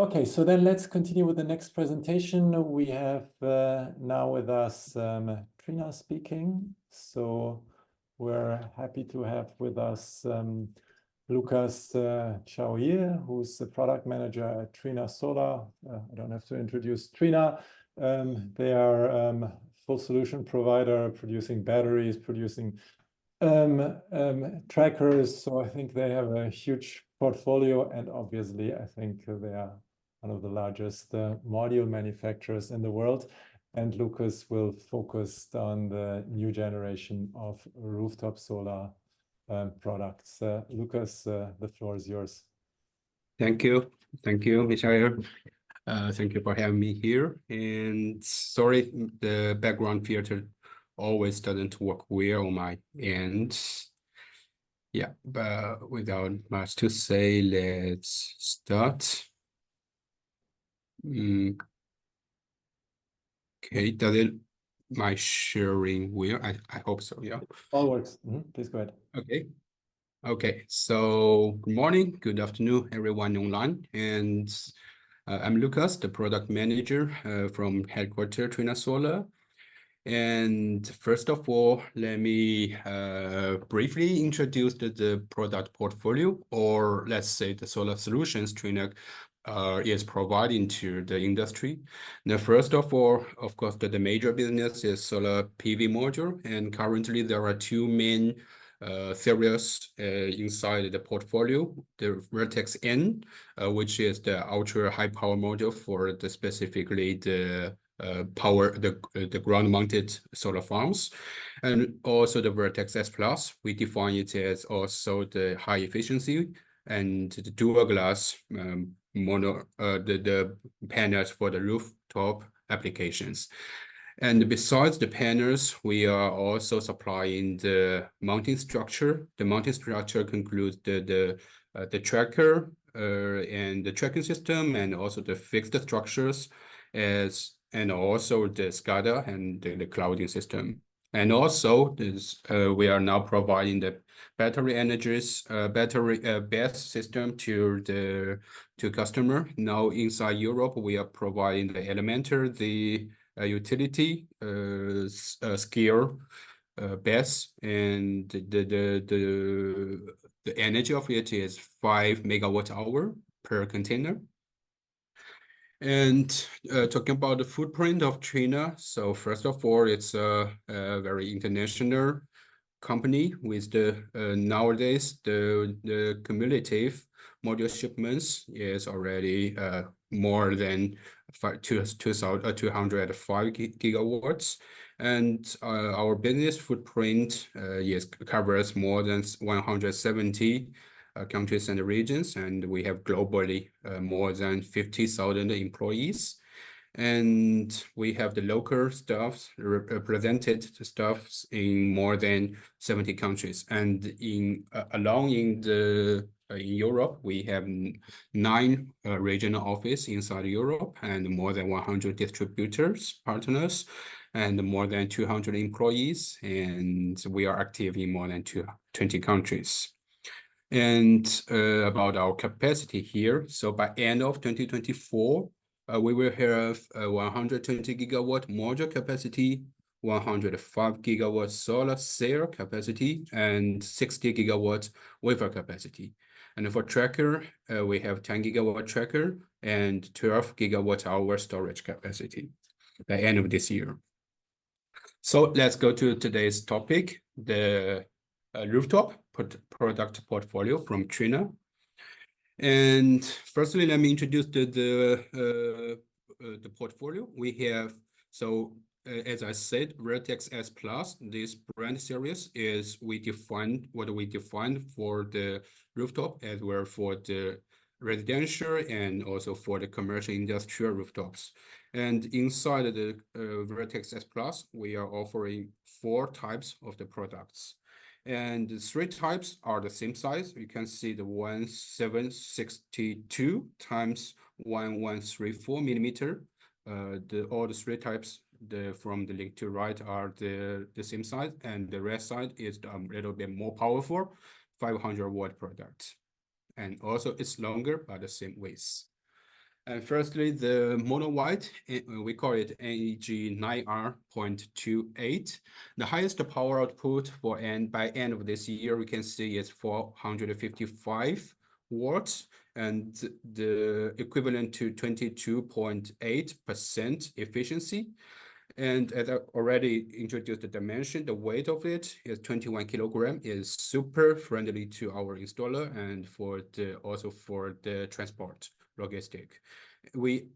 Okay, so then let's continue with the next presentation. We have now with us Trina speaking. So we're happy to have with us Lukas Chao Ye, who's the product manager at Trina Solar. I don't have to introduce Trina. They are full solution provider, producing batteries, producing trackers. So I think they have a huge portfolio, and obviously I think they are one of the largest module manufacturers in the world. And Lukas will focus on the new generation of rooftop solar products. Lukas, the floor is yours. Thank you, Michael. Thank you for having me here. And sorry, the background filter always doesn't work well on my end. Yeah, but without much to say, let's start. Okay, does it my sharing well? I hope so, yeah. All works. Please go ahead. Okay, so good morning, good afternoon, everyone online. And I'm Lukas, the product manager from headquarters Trina Solar. And first of all, let me briefly introduce the product portfolio, or let's say the solar solutions Trina is providing to the industry. Now, first of all, of course, the major business is solar PV module, and currently there are two main series inside the portfolio. The Vertex N, which is the ultra high power module for specifically the power the ground-mounted solar farms, and also the Vertex S Plus. We define it as also the high efficiency and the dual glass the panels for the rooftop applications. And besides the panels, we are also supplying the mounting structure. The mounting structure concludes the tracker and the tracking system, and also the fixed structures, and also the SCADA and the clouding system. And also this, we are now providing the battery BESS system to customer. Now inside Europe, we are providing the Elementor, the utility scale BESS, and the energy of it is 5 MWh per container. And talking about the footprint of Trina, so first of all, it's a very international company with the nowadays the cumulative module shipments is already more than 205 gigawatts, and our business footprint covers more than 170 countries and regions, and we have globally more than 50,000 employees. And we have the local staffs, represented staffs in more than 70 countries. And in Europe, we have 9 regional offices inside Europe, and more than 100 distributors, partners, and more than 200 employees. And we are active in more than 20 countries. And about our capacity here, so by end of 2024, we will have 120 gigawatt module capacity, 105 gigawatt solar cell capacity, and 60 gigawatt wafer capacity. And for tracker, we have 10 gigawatt tracker and 12 gigawatt hour storage capacity by end of this year. So let's go to today's topic, the rooftop product portfolio from Trina. And firstly, let me introduce the portfolio we have. So as I said, Vertex S Plus, this brand series is we defined for the rooftop as well for the residential and also for the commercial industrial rooftops. And inside the Vertex S Plus, we are offering 4 types of the products. And the 3 types are the same size. You can see the 1762 times 1134 millimeter. All the 3 types from the left to right are the same size, and the right side is a little bit more powerful, 500 watt product. And also it's longer but the same width. And firstly, the mono white, we call it NEG 9R.28. The highest power output for by end of this year, we can see is 455 watts, and the equivalent to 22.8% efficiency. And as I already introduced the dimension, the weight of it is 21 kilogram, is super friendly to our installer and also for the transport logistic. We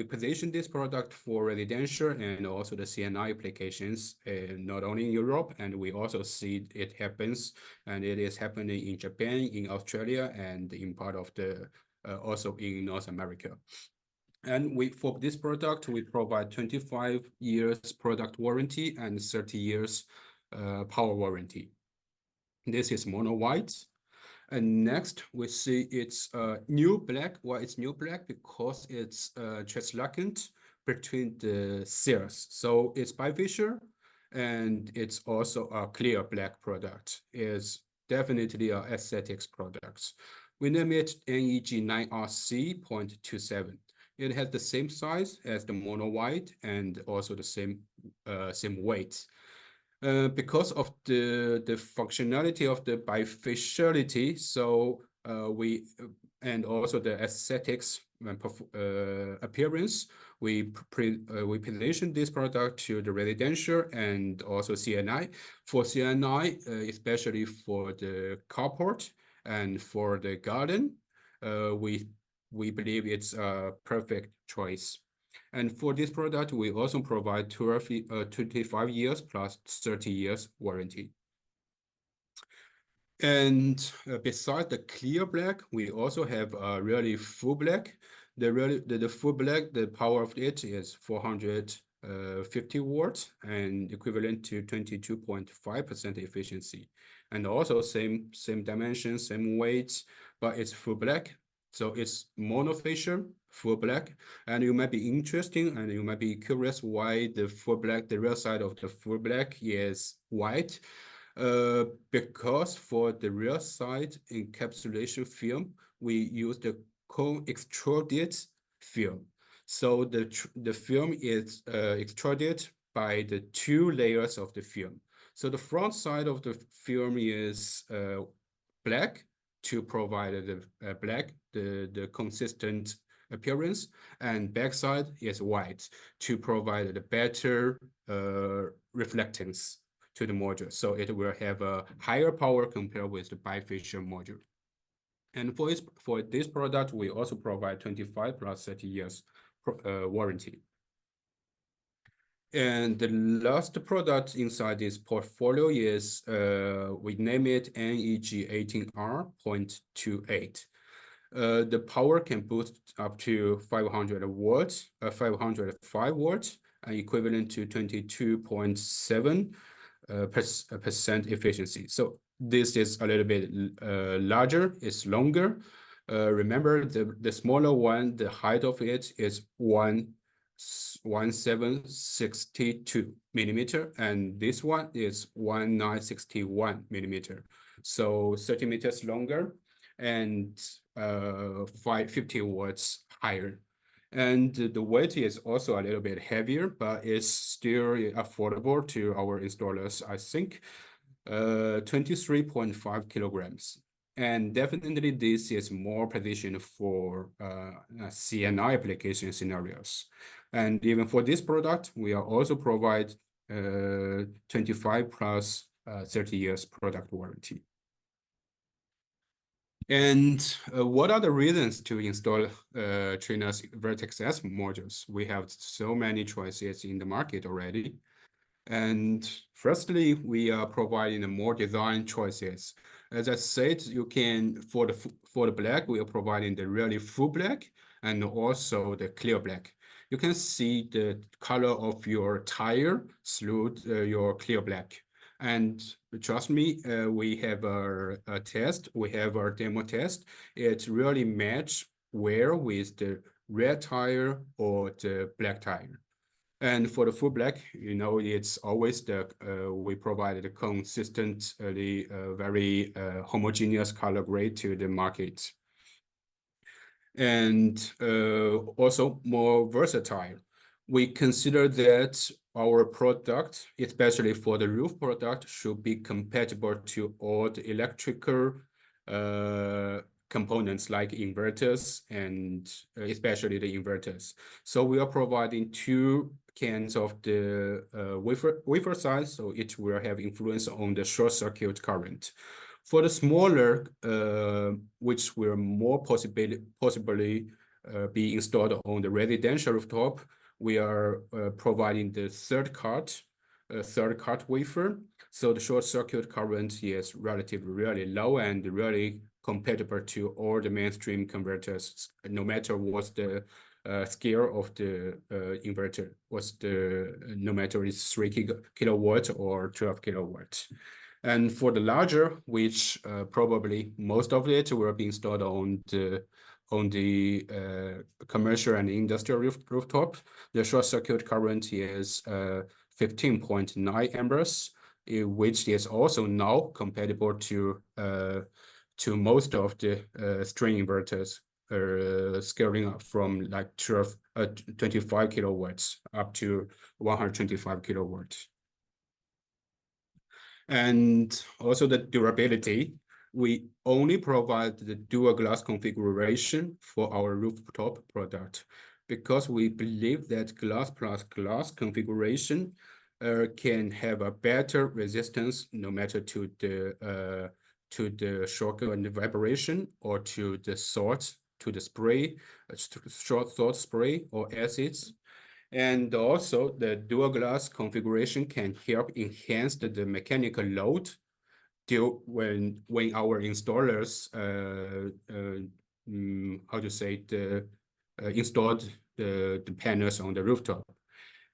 position this product for residential and also the C&I applications, not only in Europe, and we also see it happens, and it is happening in Japan, in Australia, and in part of also in North America. And for this product, we provide 25 years product warranty and 30 years power warranty. This is mono white. And next, we see it's new black. Why it's new black? Because it's translucent between the cells. So it's bifacial, and it's also a clear black product. It's definitely a aesthetics product. We name it NEG 9RC.27. It has the same size as the mono white and also the same weight. Because of the functionality of the bifaciality, so and also the aesthetics appearance, we position this product to the residential and also C&I. For C&I, especially for the carport and for the garden, we believe it's a perfect choice. And for this product, we also provide 25 years plus 30 years warranty. And besides the clear black, we also have a really full black. The full black, the power of it is 450 watts and equivalent to 22.5% efficiency. And also same dimension, same weight, but it's full black. So it's monofacial, full black, and you might be interested and you might be curious why the full black, the rear side of the full black is white. Because for the rear side encapsulation film, we use the cone extruded film. So the film is extruded by the two layers of the film. So the front side of the film is black, to provide the consistent appearance, and backside is white to provide the better reflectance to the module. So it will have a higher power compared with the bifacial module. And for this product, we also provide 25 plus 30 years warranty. And the last product inside this portfolio is, we name it NEG 18R.28. The power can boost up to 500 watts, 505 watts, equivalent to 22.7% efficiency. So this is a little bit larger, it's longer. Remember the smaller one, the height of it is 1762 millimeter, and this one is 1961 millimeter, so 30 meters longer and 550 watts higher. And the weight is also a little bit heavier, but it's still affordable to our installers, I think. 23.5 kilograms. And definitely this is more positioned for C&I application scenarios. And even for this product, we are also provide 25 plus 30 years product warranty. And what are the reasons to install Trina's Vertex S modules? We have so many choices in the market already. And firstly, we are providing more design choices. As I said, you can, for the black, we are providing the really full black and also the clear black. You can see the color of your tire through your clear black. And trust me, we have a test, we have our demo test. It really match well with the red tire or the black tire. And for the full black, you know, it's always we provide a consistently very homogeneous color grade to the market. and also more versatile. We consider that our product, especially for the roof product, should be compatible to all the electrical components like inverters and especially the inverters. So we are providing two cans of the wafer size, so it will have influence on the short circuit current. For the smaller, which will more possibly be installed on the residential rooftop, we are providing the third cut wafer. So the short circuit current is relatively really low and really compatible to all the mainstream converters, no matter what's the scale of the inverter, no matter it's 3 kilowatt or 12 kilowatt. And for the larger, which probably most of it will be installed on the commercial and industrial rooftop, the short circuit current is 15.9 amperes, which is also now compatible to most of the string inverters, scaling up from like 25 kilowatts up to 125 kilowatts. And also the durability, we only provide the dual glass configuration for our rooftop product because we believe that glass plus glass configuration can have a better resistance no matter to the shock and the vibration or to the salt, to the spray, short salt spray or acids. And also the dual glass configuration can help enhance the mechanical load when our installers installed the panels on the rooftop.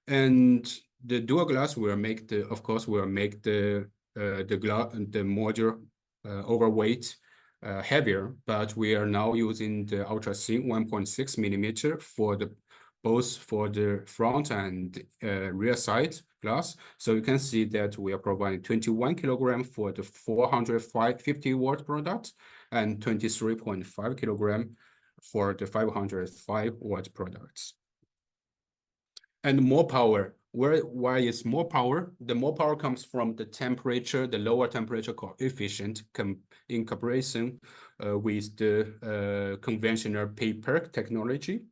And the dual glass will make the module overweight, heavier, but we are now using the ultra thin 1.6 millimeter for both for the front and rear side glass. So you can see that we are providing 21 kilogram for the 450 watt product and 23.5 kilogram for the 505 watt products. And more power. Why is more power? The more power comes from the temperature, the lower temperature coefficient in comparison with the conventional P-PERC technology.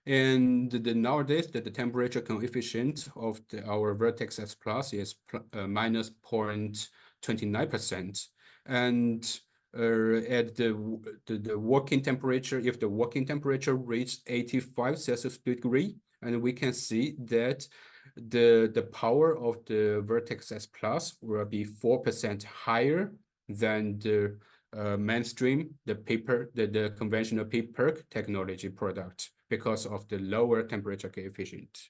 And nowadays, the temperature coefficient of our Vertex S Plus is minus 0.29%. And at the working temperature, if the working temperature reached 85 Celsius degree, and we can see that the power of the Vertex S Plus will be 4% higher than the mainstream, the conventional P-PERC technology product because of the lower temperature coefficient.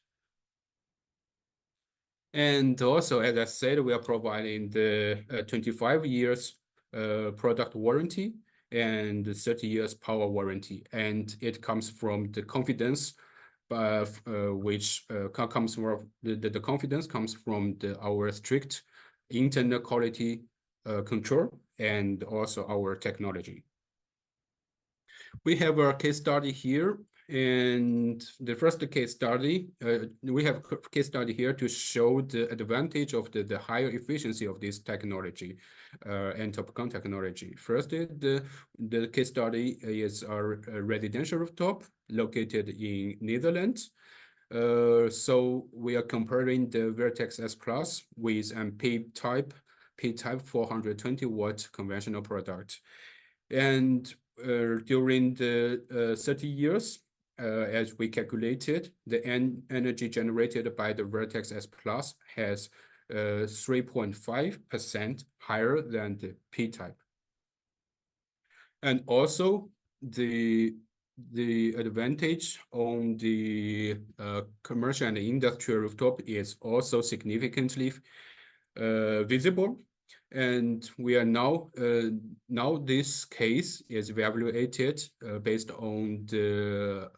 And also, as I said, we are providing the 25 years product warranty and 30 years power warranty. And it comes from the confidence which comes from the confidence comes from our strict internal quality control and also our technology. We have a case study here, and the first case study, we have a case study here to show the advantage of the higher efficiency of this technology and TOPCon technology. First, the case study is our residential rooftop located in Netherlands. So we are comparing the Vertex S Plus with a P-type 420 watt conventional product. And during the 30 years, as we calculated, the energy generated by the Vertex S Plus has 3.5% higher than the P-type. And also the advantage on the commercial and industrial rooftop is also significantly visible. And we are now this case is evaluated based on the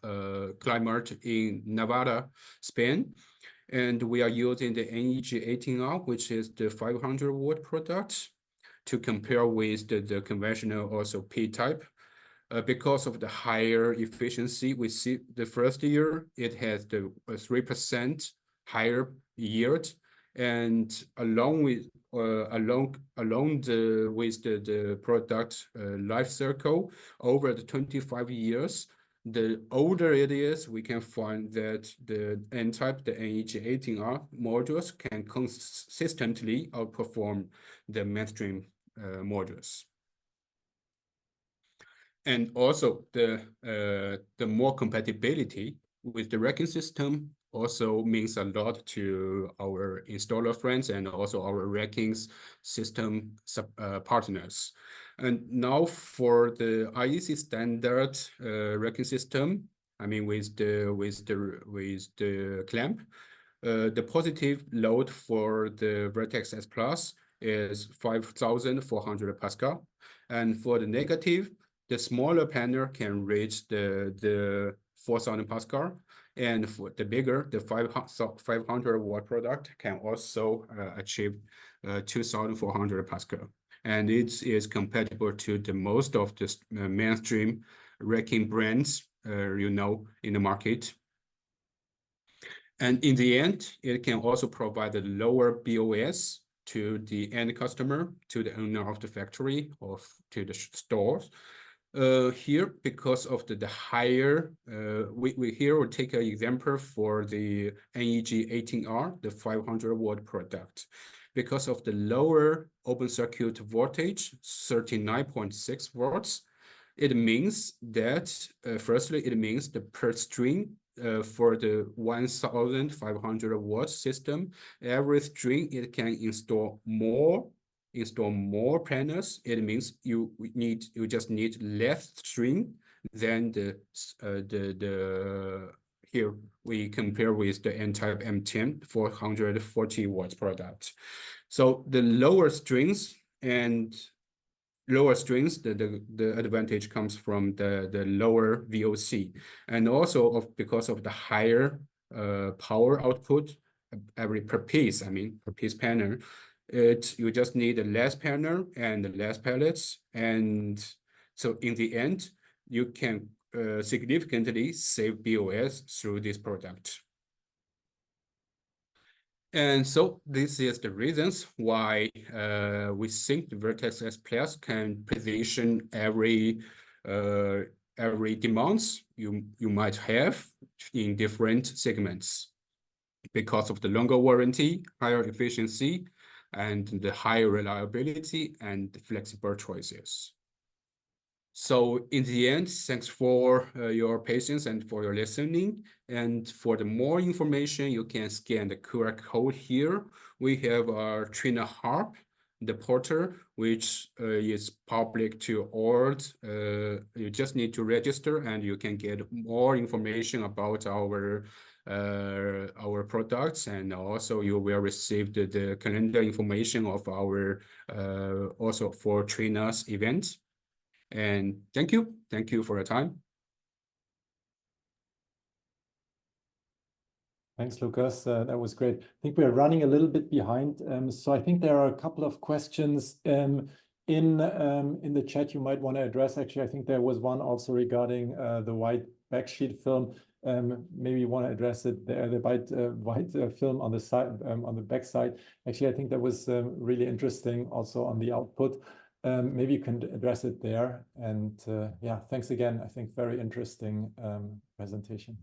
climate in Nevada, Spain. And we are using the NEG 18R, which is the 500 watt product, to compare with the conventional also P-type. because of the higher efficiency, we see the first year it has the 3% higher yield, and along with the product life cycle over the 25 years, the older it is, we can find that the N-type, the NEG18R modules can consistently outperform the mainstream modules. And also the more compatibility with the racking system also means a lot to our installer friends and also our racking system partners. And now for the IEC standard racking system, I mean with the clamp, the positive load for the Vertex S Plus is 5,400 Pascal, and for the negative, the smaller panel can reach the 4,000 Pascal, and for the bigger, the 500 watt product can also achieve 2,400 Pascal. And it is compatible to the most of the mainstream racking brands, in the market. And in the end, it can also provide a lower BOS to the end customer, to the owner of the factory, or to the stores. Here, because of the higher, we'll take an example for the NEG18R, the 500 watt product. Because of the lower open circuit voltage, 39.6 volts, it means that, firstly, it means the per string for the 1,500 watt system, every string, it can install more panels. It means you just need less string than here we compare with the N-type M10 440 watts product. So the lower strings, the advantage comes from the lower VOC, and also because of the higher power output per piece panel. You just need less panel and less pellets, and so in the end, you can significantly save BOS through this product. And so this is the reasons why we think the Vertex S Plus can position every demands you might have in different segments, because of the longer warranty, higher efficiency, and the higher reliability and flexible choices. So in the end, thanks for your patience and for your listening. And for the more information, you can scan the QR code here. We have our Trina Harp, the portal, which is public to all. You just need to register, and you can get more information about our products, and also you will receive the calendar information of our also for Trina's event. And thank you for your time. Thanks, Lukas. That was great. I think we're running a little bit behind, so I think there are a couple of questions in the chat you might want to address. Actually, I think there was one also regarding the white backsheet film. Maybe you want to address it there, the white film on the side, on the back side. Actually, I think that was really interesting also on the output. Maybe you can address it there. And yeah, thanks again. I think very interesting presentation.